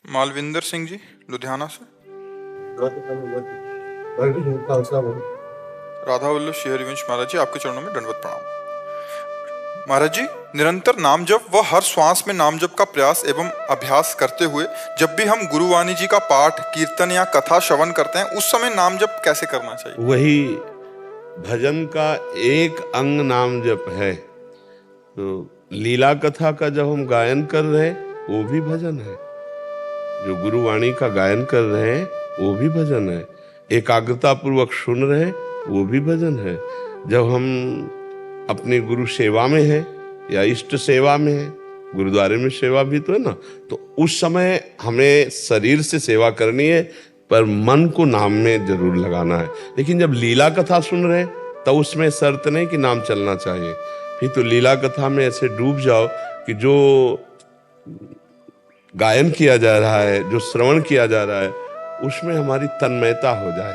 मालविंदर सिंह जी, लुधियाना से। राधा वल्लभ श्री हरिवंश महाराज जी, आपके चरणों में दंडवत प्रणाम। महाराज जी, निरंतर नाम जप व हर श्वास में नाम जप का प्रयास एवं अभ्यास करते हुए जब भी हम गुरुवाणी जी का पाठ, कीर्तन या कथा श्रवण करते हैं, उस समय नाम जप कैसे करना चाहिए? वही भजन का एक अंग नाम जप है। तो लीला कथा का जब हम गायन कर रहे हैं वो भी भजन है, जो गुरुवाणी का गायन कर रहे हैं वो भी भजन है, एकाग्रता पूर्वक सुन रहे हैं वो भी भजन है। जब हम अपनी गुरु सेवा में है या इष्ट सेवा में है, गुरुद्वारे में सेवा भी तो है ना, तो उस समय हमें शरीर से सेवा करनी है पर मन को नाम में जरूर लगाना है। लेकिन जब लीला कथा सुन रहे हैं तो उसमें शर्त नहीं कि नाम चलना चाहिए। फिर तो लीला कथा में ऐसे डूब जाओ कि जो गायन किया जा रहा है, जो श्रवण किया जा रहा है, उसमें हमारी तन्मयता हो जाए,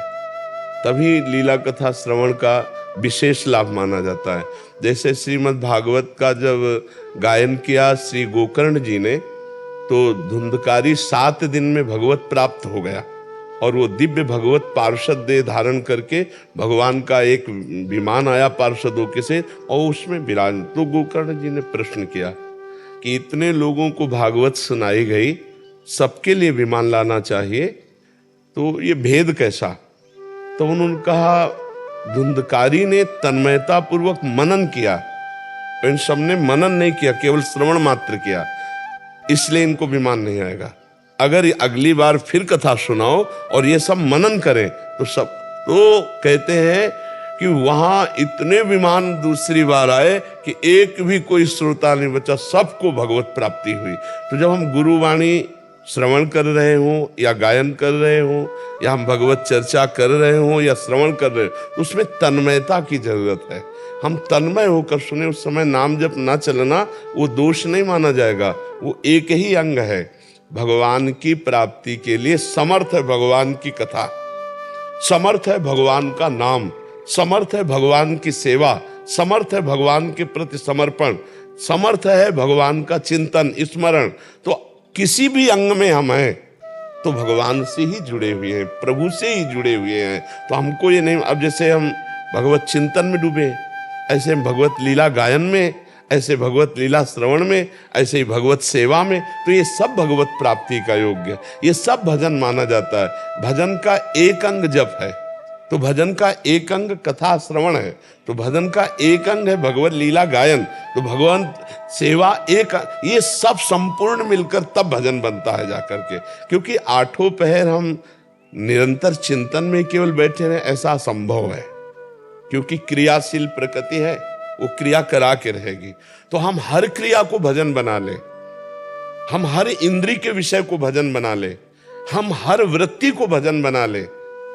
तभी लीला कथा श्रवण का विशेष लाभ माना जाता है। जैसे श्रीमद् भागवत का जब गायन किया श्री गोकर्ण जी ने, तो धुंधकारी 7 दिन में भगवत प्राप्त हो गया और वो दिव्य भगवत पार्षद देह धारण करके भगवान का एक विमान आया पार्षदों के से, और उसमें विराज। तो गोकर्ण जी ने प्रश्न किया कि इतने लोगों को भागवत सुनाई गई, सबके लिए विमान लाना चाहिए, तो ये भेद कैसा? तो उन्होंने कहा धुंधकारी ने तन्मयता पूर्वक मनन किया, इन सबने मनन नहीं किया, केवल श्रवण मात्र किया, इसलिए इनको विमान नहीं आएगा। अगर अगली बार फिर कथा सुनाओ और ये सब मनन करें तो सब, तो कहते हैं कि वहां इतने विमान दूसरी बार आए कि एक भी कोई श्रोता नहीं बचा, सबको भगवत प्राप्ति हुई। तो जब हम गुरुवाणी श्रवण कर रहे हों या गायन कर रहे हों या हम भगवत चर्चा कर रहे हों या श्रवण कर रहे हो, तो उसमें तन्मयता की जरूरत है। हम तन्मय होकर सुने, उस समय नाम जप ना चलना वो दोष नहीं माना जाएगा, वो एक ही अंग है। भगवान की प्राप्ति के लिए समर्थ है भगवान की कथा, समर्थ है भगवान का नाम, समर्थ है भगवान की सेवा, समर्थ है भगवान के प्रति समर्पण, समर्थ है भगवान का चिंतन स्मरण। तो किसी भी अंग में हम हैं तो भगवान से ही जुड़े हुए हैं, प्रभु से ही जुड़े हुए हैं। तो हमको ये नहीं, अब जैसे हम भगवत चिंतन में डूबे, ऐसे हम भगवत लीला गायन में, ऐसे भगवत लीला श्रवण में, ऐसे ही भगवत सेवा में, तो ये सब भगवत प्राप्ति का योग्य है, ये सब भजन माना जाता है। भजन का एक अंग जप है, तो भजन का एक अंग कथा श्रवण है, तो भजन का एक अंग है भगवत लीला गायन, तो भगवान सेवा एक, ये सब संपूर्ण मिलकर तब भजन बनता है जाकर के। क्योंकि 8 पहर हम निरंतर चिंतन में केवल बैठे रहे ऐसा असंभव है, क्योंकि क्रियाशील प्रकृति है, वो क्रिया करा के रहेगी। तो हम हर क्रिया को भजन बना ले, हम हर इंद्री के विषय को भजन बना ले, हम हर वृत्ति को भजन बना ले,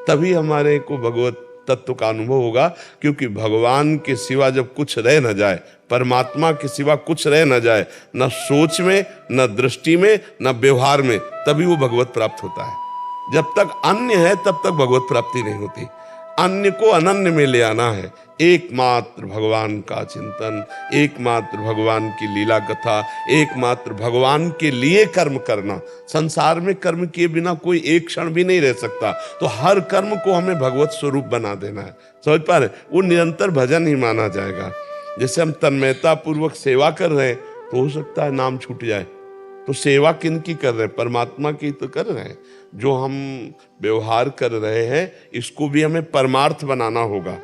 तभी हमारे को भगवत तत्व का अनुभव होगा। क्योंकि भगवान के सिवा जब कुछ रह न जाए, परमात्मा के सिवा कुछ रह न जाए, न सोच में, न दृष्टि में, न व्यवहार में, तभी वो भगवत प्राप्त होता है। जब तक अन्य है तब तक भगवत प्राप्ति नहीं होती। अन्य को अनन्य में ले आना है, एकमात्र भगवान का चिंतन, एकमात्र भगवान की लीला कथा, एकमात्र भगवान के लिए कर्म करना। संसार में कर्म किए बिना कोई एक क्षण भी नहीं रह सकता, तो हर कर्म को हमें भगवत स्वरूप बना देना है। समझ पा रहे? वो निरंतर भजन ही माना जाएगा। जैसे हम तन्मयता पूर्वक सेवा कर रहे हैं तो हो सकता है नाम छूट जाए, तो सेवा किन की कर रहे हैं? परमात्मा की तो कर रहे हैं। जो हम व्यवहार कर रहे हैं इसको भी हमें परमार्थ बनाना होगा।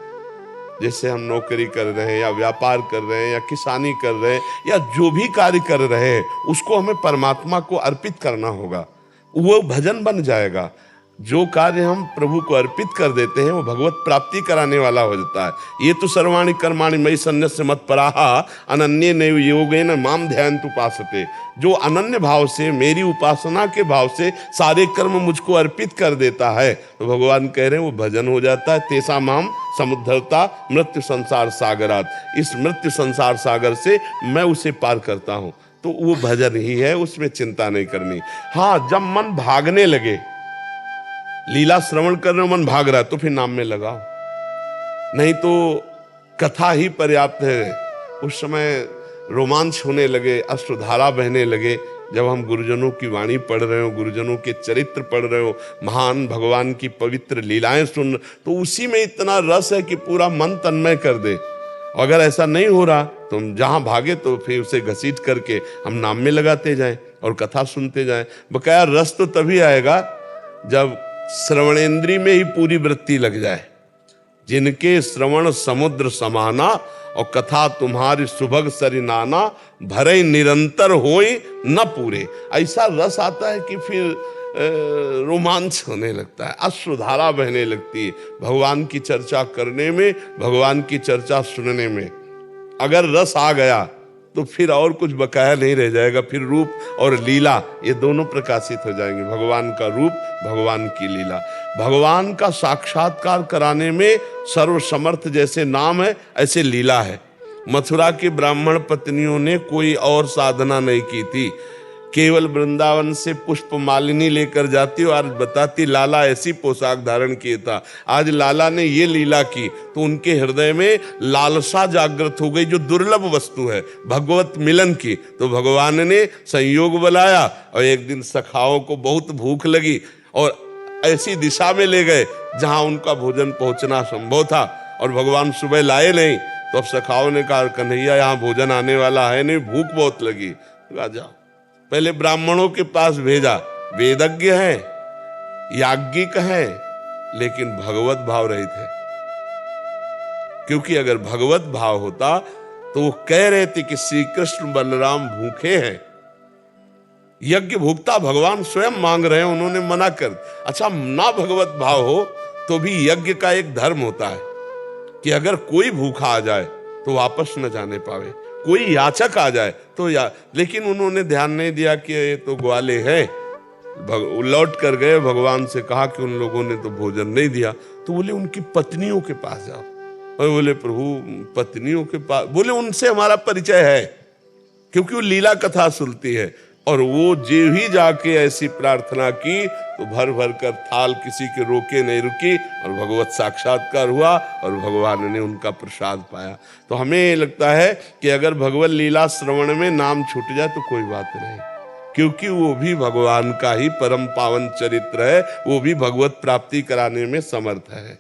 जैसे हम नौकरी कर रहे हैं या व्यापार कर रहे हैं या किसानी कर रहे हैं या जो भी कार्य कर रहे हैं, उसको हमें परमात्मा को अर्पित करना होगा, वो भजन बन जाएगा। जो कार्य हम प्रभु को अर्पित कर देते हैं वो भगवत प्राप्ति कराने वाला हो जाता है। ये तो सर्वाणि कर्माणि मयि सन्न्यस्य मत्पराः अनन्येनैव योगेन माम ध्यायन्तु उपासते। जो अनन्य भाव से, मेरी उपासना के भाव से सारे कर्म मुझको अर्पित कर देता है, तो भगवान कह रहे हैं वो भजन हो जाता है। तेसा माम समुद्धरता मृत्यु संसार सागरात, इस मृत्यु संसार सागर से मैं उसे पार करता हूँ। तो वो भजन ही है, उसमें चिंता नहीं करनी। हाँ, जब मन भागने लगे, लीला श्रवण कर रहे हो मन भाग रहा है, तो फिर नाम में लगाओ, नहीं तो कथा ही पर्याप्त है। उस समय रोमांच होने लगे, अश्रुधारा बहने लगे, जब हम गुरुजनों की वाणी पढ़ रहे हो, गुरुजनों के चरित्र पढ़ रहे हो, महान भगवान की पवित्र लीलाएं सुन, तो उसी में इतना रस है कि पूरा मन तन्मय कर दे। अगर ऐसा नहीं हो रहा तो हम जहां भागे तो फिर उसे घसीट करके हम नाम में लगाते जाएं और कथा सुनते जाएं। बकाया रस तो तभी आएगा जब श्रवणेंद्री में ही पूरी वृत्ति लग जाए। जिनके श्रवण समुद्र समाना और कथा तुम्हारी सुभग सरिनाना, भरे निरंतर होई न पूरे। ऐसा रस आता है कि फिर रोमांच होने लगता है, अश्रुधारा बहने लगती है भगवान की चर्चा करने में, भगवान की चर्चा सुनने में। अगर रस आ गया तो फिर और कुछ बकाया नहीं रह जाएगा, फिर रूप और लीला ये दोनों प्रकाशित हो जाएंगे। भगवान का रूप, भगवान की लीला। भगवान का साक्षात्कार कराने में सर्वसमर्थ जैसे नाम है, ऐसे लीला है। मथुरा की ब्राह्मण पत्नियों ने कोई और साधना नहीं की थी, केवल वृंदावन से पुष्प मालिनी लेकर जाती और बताती लाला ऐसी पोशाक धारण किया था। आज लाला ने ये लीला की तो उनके हृदय में लालसा जागृत हो गई, जो दुर्लभ वस्तु है भगवत मिलन की। तो भगवान ने संयोग बुलाया और एक दिन सखाओं को बहुत भूख लगी और ऐसी दिशा में ले गए जहां उनका भोजन पहुंचना संभव था, और भगवान सुबह लाए नहीं। तो अब सखाओं ने कहा, कन्हैया यहाँ भोजन आने वाला है नहीं, भूख बहुत लगी। राजा पहले ब्राह्मणों के पास भेजा, वेदज्ञ हैं, याज्ञिक हैं, लेकिन भगवत भाव रहित है। क्योंकि अगर भगवत भाव होता तो वो कह रहे थे कि श्री कृष्ण बलराम भूखे हैं, यज्ञ भुगता भगवान स्वयं मांग रहे हैं, उन्होंने मना कर। अच्छा, ना भगवत भाव हो तो भी यज्ञ का एक धर्म होता है कि अगर कोई भूखा आ जाए तो वापस न जाने पावे, कोई याचक आ जाए तो लेकिन उन्होंने ध्यान नहीं दिया कि ये तो ग्वाले हैं। लौट कर गए, भगवान से कहा कि उन लोगों ने तो भोजन नहीं दिया। तो बोले उनकी पत्नियों के पास जाओ। और बोले प्रभु पत्नियों के पास, बोले उनसे हमारा परिचय है, क्योंकि वो लीला कथा सुनती है। और वो जे ही जाके ऐसी प्रार्थना की तो भर भर कर थाल किसी के रोके नहीं रुकी और भगवत साक्षात्कार हुआ और भगवान ने उनका प्रसाद पाया। तो हमें लगता है कि अगर भगवत लीला श्रवण में नाम छूट जाए तो कोई बात नहीं, क्योंकि वो भी भगवान का ही परम पावन चरित्र है, वो भी भगवत प्राप्ति कराने में समर्थ है।